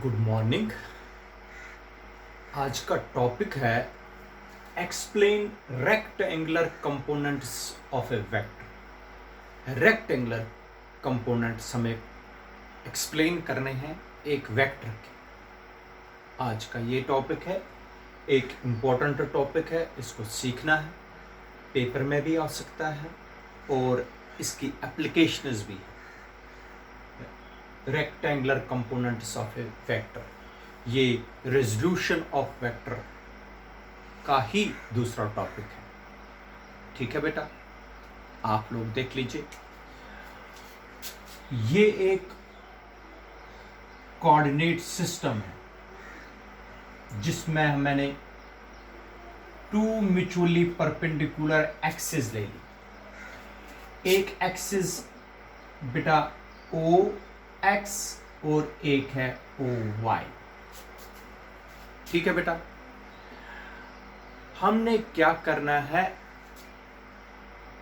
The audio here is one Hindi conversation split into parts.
Good morning. आज का टॉपिक है explain rectangular components of A vector. Rectangular components हमें एक्सप्लेन करने हैं एक वेक्टर के। आज का ये टॉपिक है, एक इम्पोर्टेंट टॉपिक है, इसको सीखना है, पेपर में भी आ सकता है और इसकी एप्लीकेशंस भी है। Rectangular components of A vector, ये रेजोल्यूशन ऑफ वेक्टर का ही दूसरा टॉपिक है। ठीक है बेटा, आप लोग देख लीजिए। ये एक कोऑर्डिनेट सिस्टम है जिसमें मैंने टू म्यूचुअली परपेंडिकुलर एक्सिस ले ली। एक एक्सिस बेटा ओ एक्स और एक है ओ वाई। ठीक है बेटा, हमने क्या करना है,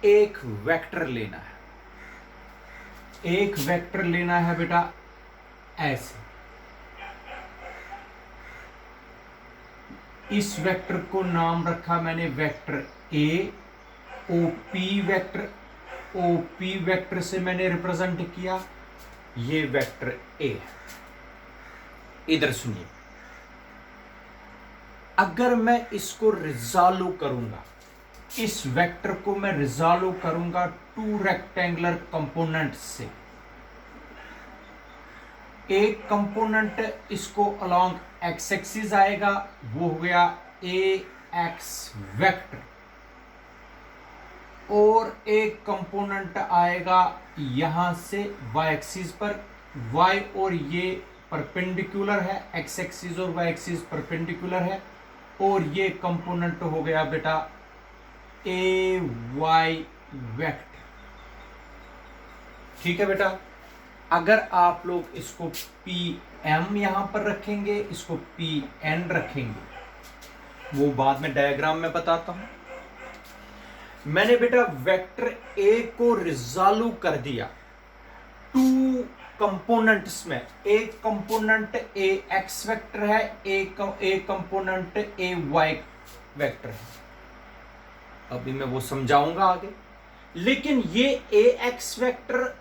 एक वेक्टर लेना है। एक वेक्टर लेना है बेटा ऐसे। इस वेक्टर को नाम रखा मैंने vector A. OP vector, OP vector से मैंने रिप्रेजेंट किया, ये वेक्टर ए है। इधर सुनिए, अगर मैं इसको रिजॉल्व करूंगा, इस वेक्टर को मैं रिजॉल्व करूंगा टू रेक्टेंगुलर कंपोनेंट से। एक कंपोनेंट इसको अलोंग एक्स एक्सिस आएगा, वो हो गया ए एक्स वेक्टर, और एक कंपोनेंट आएगा यहां से वाई एक्सिस पर। वाई और ये परपेंडिकुलर है, एक्स एक्सिस और वाई एक्सिस परपेंडिकुलर है, और ये कंपोनेंट हो गया बेटा ए वाई वेक्टर। ठीक है बेटा, अगर आप लोग इसको पी एम यहां पर रखेंगे, इसको पी एन रखेंगे, वो बाद में डायग्राम में बताता हूं। मैंने बेटा वेक्टर ए को रिजॉल्व कर दिया टू कंपोनेंट्स में। एक कंपोनेंट ए एक्स वेक्टर है, एक कंपोनेंट ए वाई वेक्टर है। अभी मैं वो समझाऊंगा आगे। लेकिन ये ए एक्स वेक्टर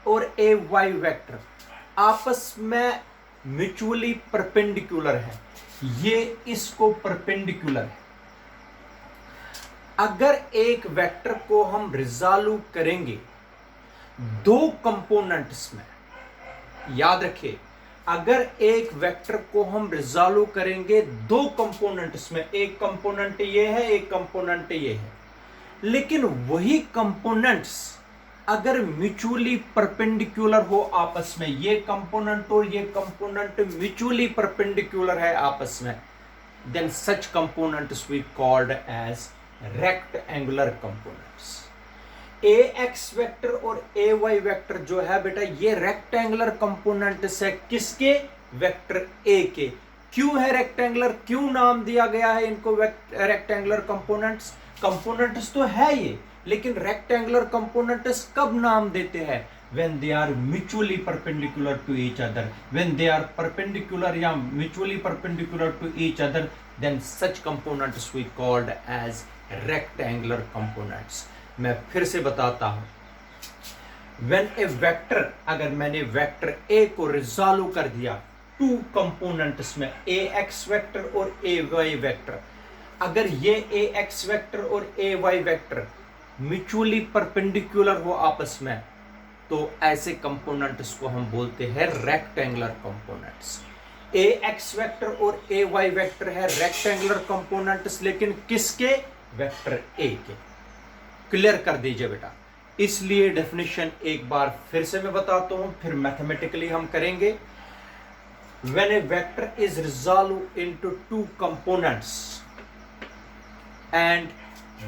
और ए वाई वेक्टर आपस में म्यूचुअली परपेंडिकुलर है, ये इसको परपेंडिकुलर है। अगर एक वेक्टर को हम रिजॉल्व करेंगे दो कंपोनेंट्स में, याद रखिए, अगर एक वेक्टर को हम रिजॉल्व करेंगे दो कंपोनेंट्स में, एक कंपोनेंट ये है, एक कंपोनेंट ये है, लेकिन वही कंपोनेंट्स अगर म्यूचुअली परपेंडिकुलर हो आपस में, ये कंपोनेंट और ये कंपोनेंट म्यूचुअली परपेंडिकुलर है आपस में, then such components we called as rectangular components. A x vector और ए वाई वेक्टर जो है बेटा, ये रेक्टेंगुलर कंपोनेंट्स है किसके, वेक्टर ए के। क्यों है रेक्टेंगुलर, क्यों नाम दिया गया है इनको रेक्टेंगुलर कंपोनेंट्स? कंपोनेंट्स तो है ये, लेकिन रेक्टेंगुलर कंपोनेंट्स कब नाम देते हैं? when they are mutually perpendicular to each other, when they are perpendicular या mutually perpendicular to each other, then such components we called as rectangular components। मैं फिर से बताता हूं, when a vector, अगर मैंने वेक्टर a को रिजॉल्व कर दिया टू कंपोनेंट्स में, ए एक्स वेक्टर और ए वाई वेक्टर, अगर ये ए एक्स वेक्टर और A Y vector mutually perpendicular हो आपस में, तो ऐसे कंपोनेंट्स को हम बोलते हैं rectangular components. A x vector और ए वाई वेक्टर है रेक्टेंगुलर कंपोनेंट्स, लेकिन किसके, वेक्टर ए के। क्लियर कर दीजिए बेटा। इसलिए डेफिनेशन एक बार फिर से मैं बताता हूं, फिर मैथमेटिकली हम करेंगे। When A vector is resolve into two components and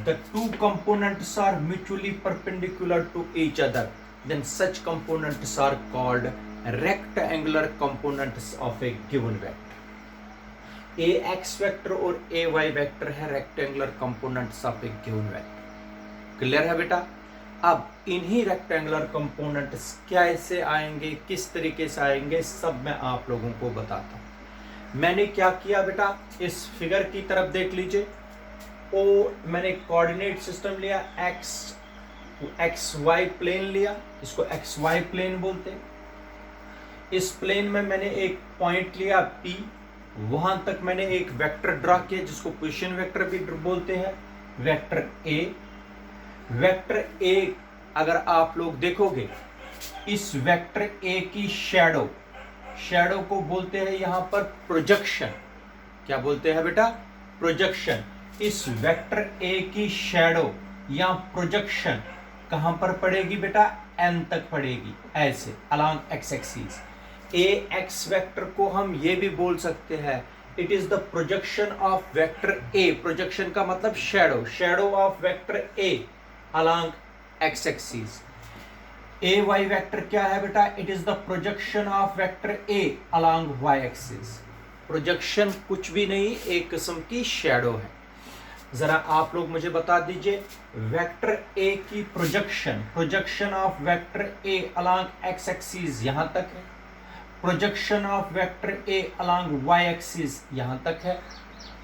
the two components are mutually perpendicular to each other, then such components are called rectangular components of a given vector। a x vector और a y vector है rectangular components of a given vector। Clear है बेटा? अब इन्हीं रेक्टेंगुलर कंपोनेंट्स कैसे आएंगे, किस तरीके से आएंगे, सब मैं आप लोगों को बताता हूं। मैंने क्या किया बेटा, इस फिगर की तरफ देख लीजिए। मैंने कोऑर्डिनेट सिस्टम लिया, एक्स वाई प्लेन लिया, इसको एक्स वाई प्लेन बोलते हैं। इस प्लेन में मैंने एक पॉइंट लिया P, वहां तक मैंने एक वेक्टर ड्रा किया जिसको पोजीशन वेक्टर भी बोलते हैं, वेक्टर A। वेक्टर A अगर आप लोग देखोगे, इस वेक्टर A की शैडो को बोलते हैं यहां पर प्रोजेक्शन। क्या बोलते हैं बेटा, प्रोजेक्शन। इस वेक्टर A की शैडो या प्रोजेक्शन कहां पर पड़ेगी बेटा, N तक पड़ेगी, ऐसे along x axis. Ax vector को हम ये भी बोल सकते हैं, it is the projection of vector A। Projection का मतलब shadow of vector A along x axis. Ay vector क्या है बेटा, it is the projection of vector A along y axis. Projection कुछ भी नहीं, एक किस्म की शैडो है। जरा आप लोग मुझे बता दीजिए, वेक्टर A की projection of vector A along x axis यहां तक है, projection of vector A along y axis यहां तक है।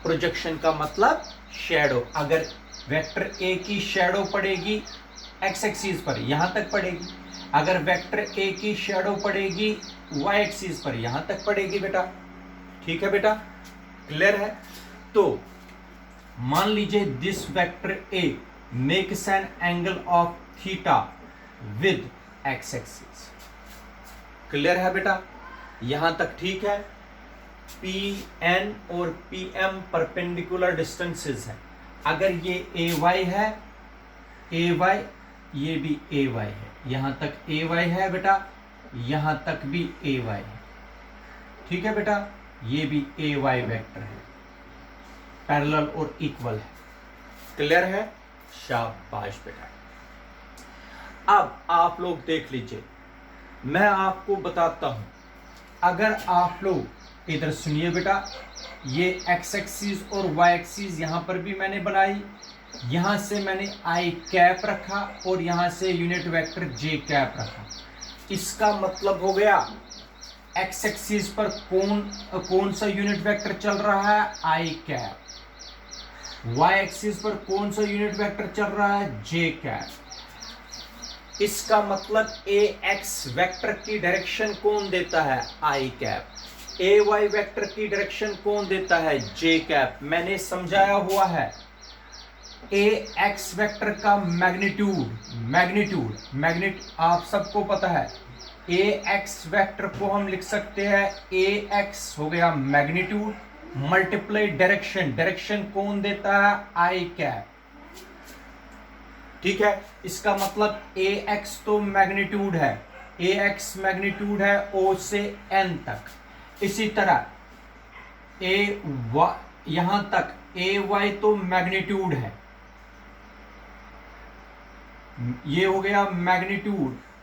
प्रोजेक्शन का मतलब शैडो। अगर वेक्टर A की शैडो पड़ेगी x एक्सिस पर, यहां तक पड़ेगी। अगर वेक्टर A की शैडो पड़ेगी y एक्सिस पर, यहां तक पड़ेगी बेटा। ठीक है बेटा, क्लियर है। तो मान लीजिए this vector A makes an angle of theta with x axis. Clear है बेटा, यहां तक ठीक है। Pn और Pm परपेंडिकुलर डिस्टेंसेस है। अगर ये ay है, ay, ये भी ay है, यहां तक ay है बेटा, यहां तक भी ay है। ठीक है बेटा, ये भी ay वेक्टर है, पैरेलल और इक्वल है। क्लियर है, शाबाश बेटा। अब आप लोग देख लीजिए, मैं आपको बताता हूं। अगर आप लोग इधर सुनिए बेटा, ये x एक्सिस और y एक्सिस यहां पर भी मैंने बनाई, यहां से मैंने i कैप रखा और यहां से यूनिट वेक्टर j कैप रखा। इसका मतलब हो गया x एक्सिस पर कौन सा यूनिट वेक्टर चल रहा है, i कैप। y एक्सिस पर कौन सा यूनिट वेक्टर चल रहा है, j कैप। इसका मतलब ax वेक्टर की डायरेक्शन कौन देता है, i कैप। ay वेक्टर की डायरेक्शन कौन देता है, j कैप। मैंने समझाया हुआ है, ax वेक्टर का मैग्नीट्यूड आप सबको पता है। ax वेक्टर को हम लिख सकते हैं, ax हो गया मैग्नीट्यूड मल्टीप्लाई डायरेक्शन कौन देता है, i कैप। ठीक है, इसका मतलब ax तो मैग्नीट्यूड है, ax मैग्नीट्यूड है o से n तक। इसी तरह यहां तक ay तो मैग्नीट्यूड है, ये हो गया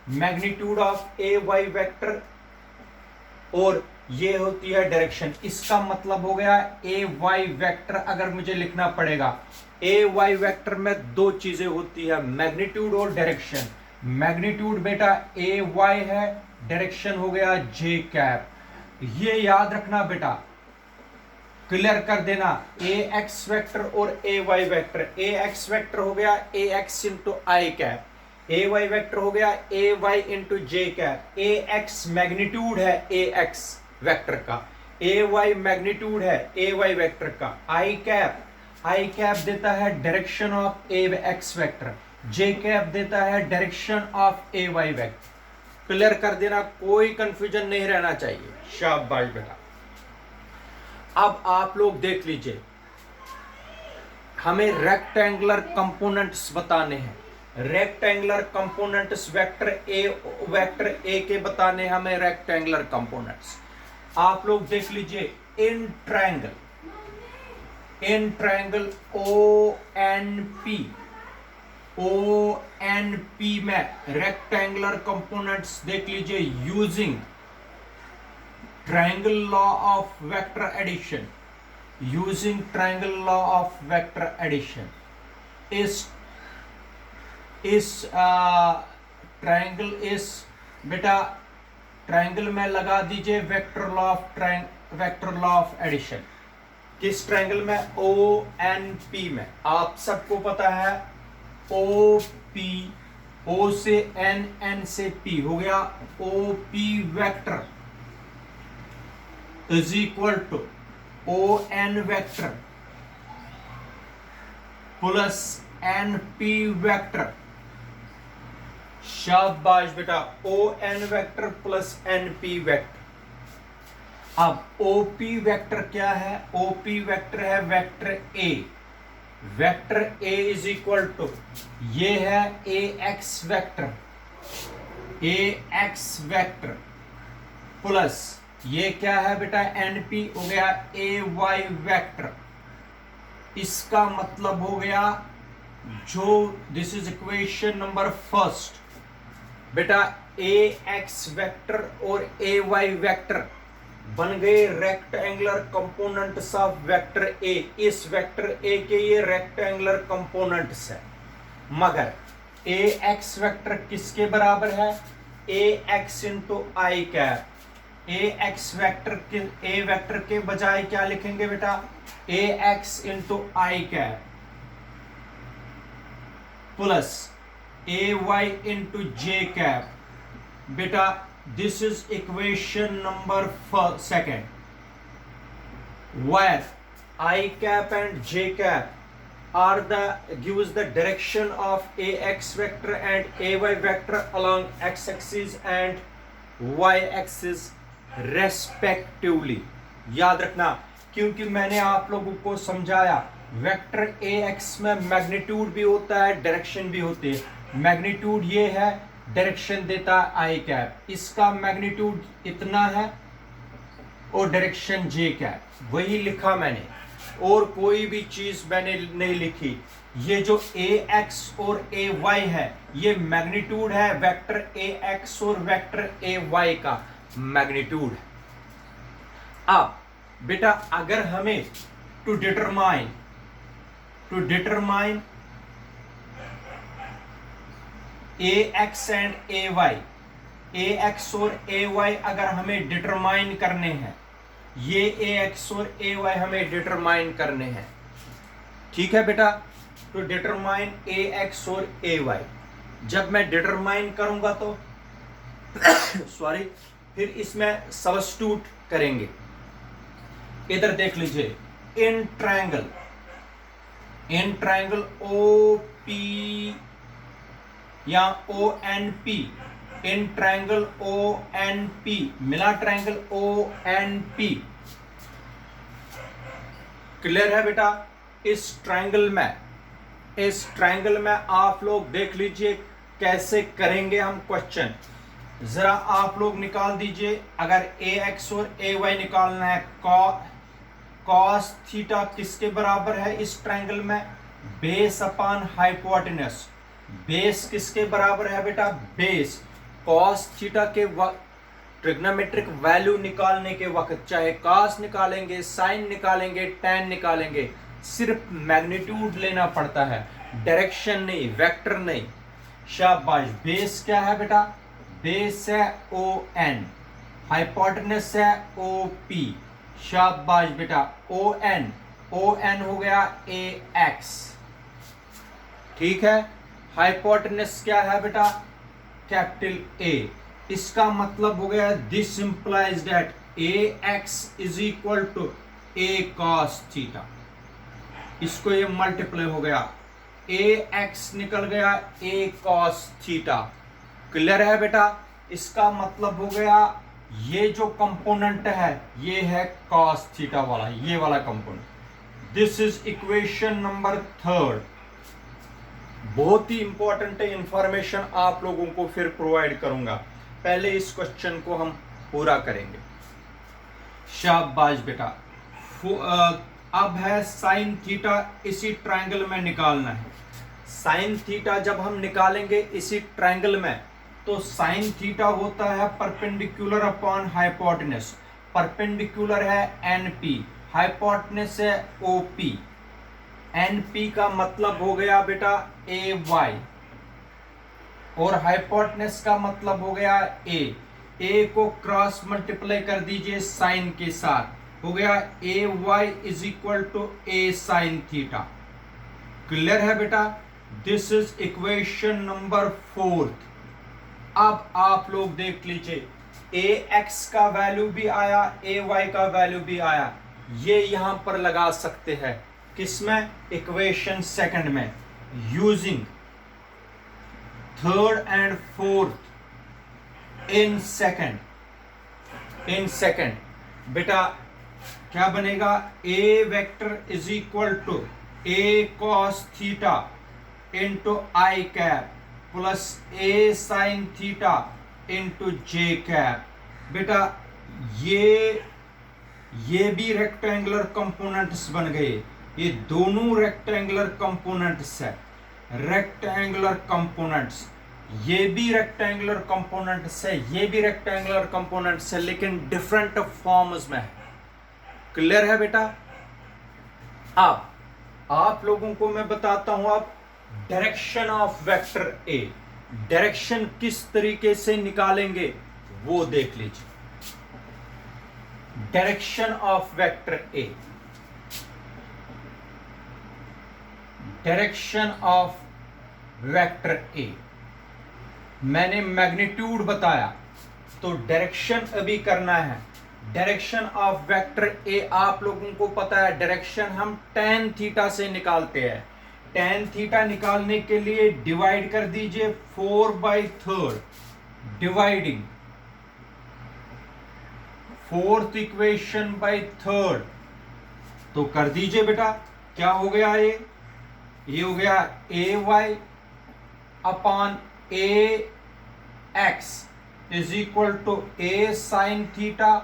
मैग्नीट्यूड ऑफ ay वेक्टर, और ये होती है डायरेक्शन। इसका मतलब हो गया ay वेक्टर। अगर मुझे लिखना पड़ेगा, ay वेक्टर में दो चीजें होती है, मैग्नीट्यूड और डायरेक्शन। मैग्नीट्यूड बेटा ay है, डायरेक्शन हो गया j कैप। ये याद रखना बेटा, क्लियर कर देना। ax वेक्टर और ay वेक्टर, ax वेक्टर हो गया ax into i cap, ay vector हो गया ay into j cap. ax magnitude है ax वेक्टर का, ay मैग्नीट्यूड है ay वेक्टर का। i कैप देता है direction of ax vector, j cap देता है direction of ay vector. Clear कर देना, कोई कंफ्यूजन नहीं रहना चाहिए। शाबाश बेटा। अब आप लोग देख लीजिए, हमें रेक्टेंगुलर कंपोनेंट्स बताने हैं। रेक्टेंगुलर कंपोनेंट्स वेक्टर ए के बताने हमें रेक्टेंगुलर कंपोनेंट्स। आप लोग देख लीजिए, इन ट्रायंगल ONP में रेक्टेंगुलर कंपोनेंट्स देख लीजिए, using triangle law of vector addition, इस इस ट्रायंगल, इस बेटा ट्रायंगल में लगा दीजिए वेक्टर लॉ ऑफ एडिशन। किस ट्रायंगल में? ओ एन पी में। आप सबको पता है ओ पी, ओ से एन, एन से पी हो गया, O P vector is equal to O N vector plus N P vector. शाबाश बेटा, O N vector plus N P vector. अब ओपी वेक्टर क्या है? ओपी वेक्टर है vector A. Vector A is equal to, ये है A x vector, A x vector plus ये क्या है बेटा? एनपी हो गया ए वाई वेक्टर। इसका मतलब हो गया जो, this is equation number first बेटा, ए एक्स वेक्टर और ए वाई वेक्टर बन गए रेक्टेंगुलर कंपोनेंट्स ऑफ वेक्टर ए। इस वेक्टर ए के ये रेक्टेंगुलर कंपोनेंट्स है, मगर ए एक्स वेक्टर किसके बराबर है? A x into i cap. A x vector के, ए वेक्टर के बजाय क्या लिखेंगे बेटा? ए x into i cap plus A Y into j cap. बेटा this is equation number second, where I cap and j cap are gives the direction of ax vector and ay vector along x axis and y axis respectively। याद रखना, क्योंकि मैंने आप लोगों को समझाया वेक्टर ax में मैग्नीट्यूड भी होता है, डायरेक्शन भी होती है। मैग्नीट्यूड ये है, डायरेक्शन देता है आई कैप, इसका मैग्नीट्यूड इतना है और डायरेक्शन जे कैप। वही लिखा मैंने, और कोई भी चीज मैंने नहीं लिखी। ये जो ए एक्स और ए वाई है, ये मैग्नीट्यूड है वेक्टर ए एक्स और वेक्टर ए वाई का मैग्नीट्यूड है। अब बेटा अगर हमें to determine A x and A y, A x और ए वाई अगर हमें डिटरमाइन करने हैं, ये ए एक्स और ए वाई हमें डिटरमाइन करने हैं, ठीक है बेटा? तो डिटरमाइन ए एक्स और ए वाई जब मैं डिटरमाइन करूंगा तो सॉरी, फिर इसमें सब्स्टिट्यूट करेंगे। इधर देख लीजिए, इन ट्रायंगल ओ पी या O N P, in triangle O N P, मिला triangle O N P. Clear है बेटा? इस ट्रायंगल में आप लोग देख लीजिए कैसे करेंगे हम क्वेश्चन। जरा आप लोग निकाल दीजिए, अगर ए एक्स और ए वाई निकालना है, कॉस थीटा किसके बराबर है इस ट्रायंगल में? Base upon hypotenuse. बेस किसके बराबर है बेटा? बेस कॉस थीटा के ट्रिग्नोमेट्रिक वैल्यू निकालने के वक्त चाहे कॉस निकालेंगे, साइन निकालेंगे, टैन निकालेंगे, सिर्फ मैग्नीट्यूड लेना पड़ता है, डायरेक्शन नहीं, वेक्टर नहीं। शाबाश। बेस क्या है बेटा? बेस है ओ एन, हाइपोटेनस है ओ पी। शाबाश बेटा। ओ एन हो गया ए एक्स, ठीक है। हाइपोटेनस क्या है बेटा? Capital A. इसका मतलब हो गया this implies that A x is equal to A cos theta. इसको ये मल्टीप्लाई हो गया, ए एक्स निकल गया ए कॉस थीटा। क्लियर है बेटा? इसका मतलब हो गया ये जो कंपोनेंट है ये है कॉस थीटा वाला, ये वाला component. This is equation number third. बहुत ही इंपॉर्टेंट है, इंफॉर्मेशन आप लोगों को फिर प्रोवाइड करूंगा। पहले इस क्वेश्चन को हम पूरा करेंगे। शाबाश बेटा। अब है साइन थीटा, इसी ट्रायंगल में निकालना है। साइन थीटा जब हम निकालेंगे इसी ट्रायंगल में, तो साइन थीटा होता है परपेंडिकुलर अपॉन हाइपोटेनस। परपेंडिकुलर है एनपी, हाइपोटेनस है ओपी। एनपी का मतलब हो गया बेटा ए वाई, और हाइपोटेनस का मतलब हो गया ए को क्रॉस मल्टीप्लाई कर दीजिए साइन के साथ, हो गया A y is equal to A sine theta. Clear है बेटा? This is equation number 4। अब आप लोग देख लीजिए, ए एक्स का वैल्यू भी आया, ए वाई का वैल्यू भी आया, ये यहां पर लगा सकते हैं किसमें? इक्वेशन सेकंड में, using third and fourth in second. बेटा क्या बनेगा? A vector is equal to A cos theta into i cap plus A sine theta into j cap. बेटा ये भी रेक्टेंगुलर कंपोनेंट्स बन गए, ये दोनों रेक्टेंगुलर कंपोनेंट्स है, रेक्टेंगुलर कंपोनेंट्स, ये भी रेक्टेंगुलर कंपोनेंट्स है, ये भी रेक्टेंगुलर कंपोनेंट्स है, लेकिन डिफरेंट फॉर्म्स में है। क्लियर है बेटा? अब आप लोगों को मैं बताता हूं अब direction of vector A, direction किस तरीके से निकालेंगे वो देख लीजिए। Direction of vector A, direction of vector ए, मैंने मैग्नीट्यूड बताया तो डायरेक्शन अभी करना है। डायरेक्शन ऑफ वेक्टर ए आप लोगों को पता है, डायरेक्शन हम tan थीटा से निकालते हैं। tan थीटा निकालने के लिए डिवाइड कर दीजिए 4/3, dividing fourth equation by third, तो कर दीजिए बेटा। क्या हो गया? ये हो गया A y upon A x is equal to A sine theta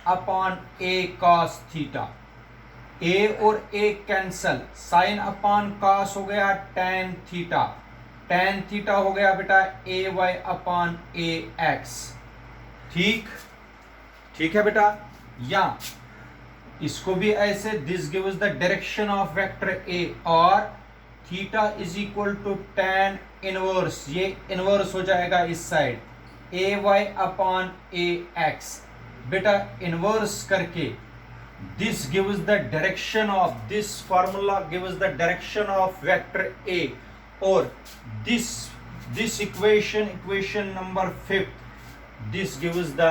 upon A cos theta. A और A cancel, sine upon cos हो गया tan थीटा, tan थीटा हो गया बेटा A y upon A x. ठीक है बेटा? या इसको भी ऐसे, this gives the direction of vector A, और theta is equal to tan inverse, ये इनवर्स हो जाएगा इस side, A y upon A x. बेटा इनवर्स करके this gives the direction of, this formula gives the direction of vector A, और this equation number 5, this gives the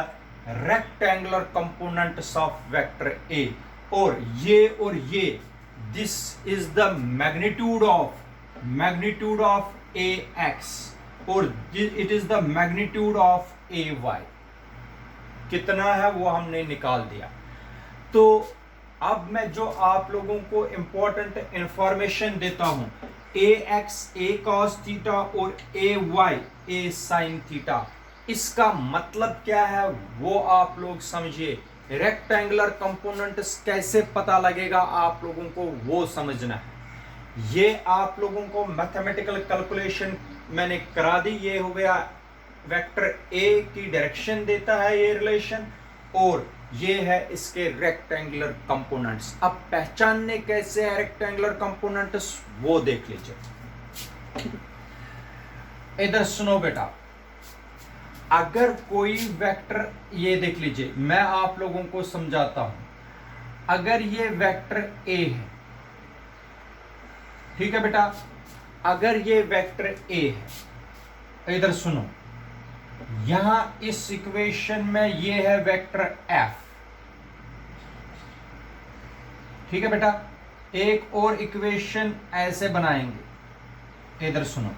rectangular components of vector A, और ये this is the magnitude of A x, और it is the magnitude of A y. कितना है वो हमने निकाल दिया। तो अब मैं जो आप लोगों को इंपॉर्टेंट इंफॉर्मेशन देता हूं, ए एक्स ए कॉस थीटा और A y A sine theta, इसका मतलब क्या है वो आप लोग समझिए। रेक्टेंगुलर कंपोनेंट्स कैसे पता लगेगा आप लोगों को वो समझना है। ये आप लोगों को मैथमेटिकल कैलकुलेशन मैंने करा दी। ये हो गया वेक्टर ए की डायरेक्शन देता है ये रिलेशन, और ये है इसके रेक्टेंगुलर कंपोनेंट्स। अब पहचानने कैसे है रेक्टेंगुलर कंपोनेंट्स वो देख लीजिए। इधर सुनो बेटा, अगर कोई वेक्टर, ये देख लीजिए मैं आप लोगों को समझाता हूं। अगर ये वेक्टर ए है, ठीक है बेटा, अगर ये वेक्टर ए है, इधर सुनो, यहां इस इक्वेशन में ये है वेक्टर एफ, ठीक है बेटा। एक और इक्वेशन ऐसे बनाएंगे, इधर सुनो,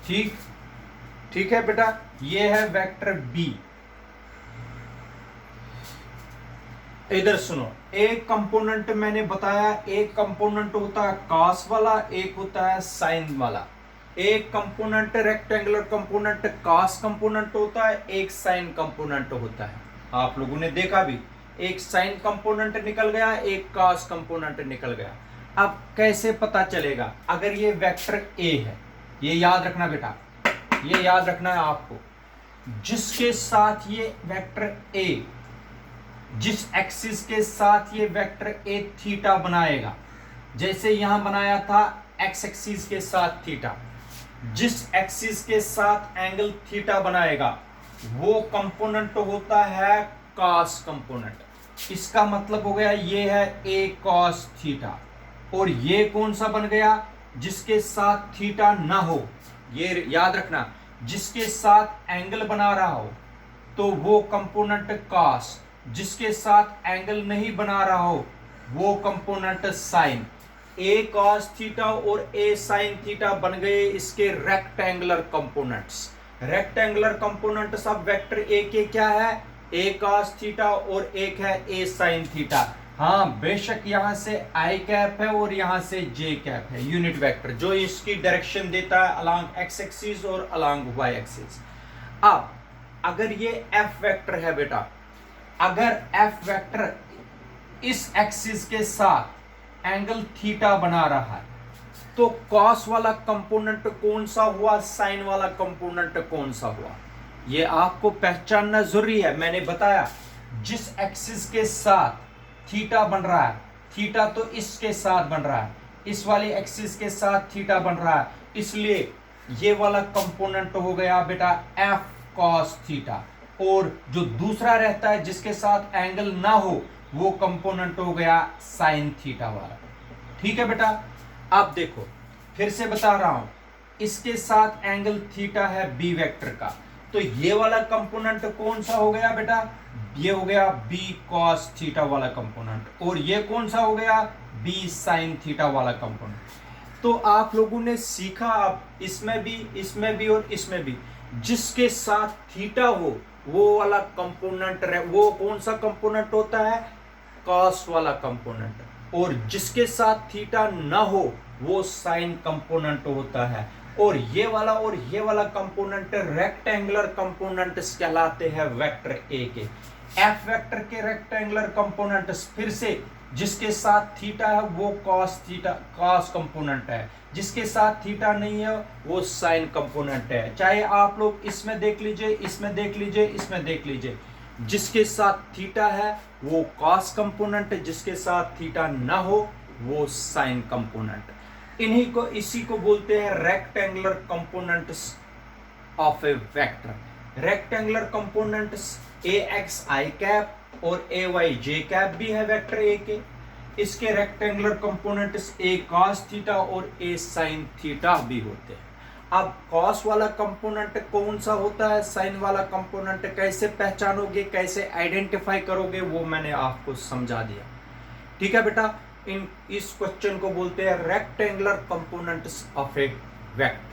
ठीक है बेटा। ये है वेक्टर बी, इधर सुनो, एक कंपोनेंट मैंने बताया, एक कंपोनेंट होता है कॉस वाला, एक होता है साइन वाला। एक component rectangular component cos component होता है, एक साइन कंपोनेंट होता है। आप लोगों ने देखा भी, एक साइन कंपोनेंट निकल गया, एक कॉस कंपोनेंट निकल गया। अब कैसे पता चलेगा? अगर ये वेक्टर ए है, ये याद रखना बेटा, ये याद रखना है आपको, जिसके साथ ये वेक्टर ए, जिस एक्सिस के साथ ये वेक्टर ए थीटा बनाएगा, जैसे यहां बनाया था एक्स एक्सिस के साथ थीटा, जिस एक्सिस के साथ एंगल थीटा बनाएगा वो कंपोनेंट होता है कॉस कंपोनेंट। इसका मतलब हो गया ये है ए कॉस थीटा, और ये कौन सा बन गया, जिसके साथ थीटा ना हो, ये याद रखना, जिसके साथ एंगल बना रहा हो तो वो कंपोनेंट कॉस, जिसके साथ एंगल नहीं बना रहा हो वो कंपोनेंट साइन। ए कॉस थीटा और ए साइन थीटा बन गए इसके rectangular components. Rectangular components of vector ए के क्या है, ए कॉस थीटा और एक है ए साइन थीटा। हाँ बेशक यहां से आई कैप है और यहां से जे कैप है, यूनिट वेक्टर जो इसकी डायरेक्शन देता है अलोंग एक्स एक्सिस और अलोंग वाई एक्सिस। अब अगर ये एफ वेक्टर है बेटा, अगर एफ वेक्टर इस एक्सिस के साथ एंगल थीटा बना रहा है तो कॉस वाला कंपोनेंट कौन सा हुआ, साइन वाला कंपोनेंट कौन सा हुआ, ये आपको पहचानना जरूरी है। मैंने बताया जिस एक्सिस के साथ थीटा बन रहा है, थीटा तो इसके साथ बन रहा है, इस वाली एक्सिस के साथ थीटा बन रहा है, इसलिए ये वाला कंपोनेंट हो गया बेटा एफ कॉस थीटा, और जो दूसरा रहता है जिसके साथ एंगल ना हो वो कंपोनेंट हो गया साइन थीटा वाला। ठीक है बेटा। अब देखो फिर से बता रहा हूं, इसके साथ एंगल थीटा है बी वेक्टर का, तो ये वाला कंपोनेंट कौन सा हो गया बेटा, ये हो गया बी कॉस थीटा वाला कंपोनेंट, और ये कौन सा हो गया, बी साइन थीटा वाला कंपोनेंट। तो आप लोगों ने सीखा अब इसमें भी और इसमें भी जिसके साथ थीटा हो वो वाला कंपोनेंट, वो कौन सा कंपोनेंट होता है, कॉस वाला कंपोनेंट, और जिसके साथ थीटा ना हो वो साइन कंपोनेंट होता है। और ये वाला कंपोनेंट रेक्टेंगुलर कंपोनेंट्स कहलाते हैं वेक्टर ए के। एफ वेक्टर के रेक्टेंगुलर कंपोनेंट्स फिर से जिसके साथ थीटा है वो कॉस कंपोनेंट है, जिसके साथ थीटा नहीं है वो साइन कंपोनेंट है। चाहे आप लोग इसमें देख लीजिए, इसमें देख लीजिए, इसमें देख लीजिए, जिसके साथ थीटा है वो कॉस कंपोनेंट, जिसके साथ थीटा ना हो वो साइन कंपोनेंट। इसी को बोलते हैं rectangular components of A vector. Rectangular components A x I cap और ए वाई जे कैप भी है वेक्टर ए के। इसके रेक्टेंगुलर कंपोनेंट्स ए कॉस थीटा और ए साइन थीटा भी होते हैं। अब कॉस वाला कंपोनेंट कौन सा होता है, साइन वाला कंपोनेंट कैसे पहचानोगे, कैसे आइडेंटिफाई करोगे, वो मैंने आपको समझा दिया। ठीक है बेटा। इस क्वेश्चन को बोलते हैं rectangular components of A vector.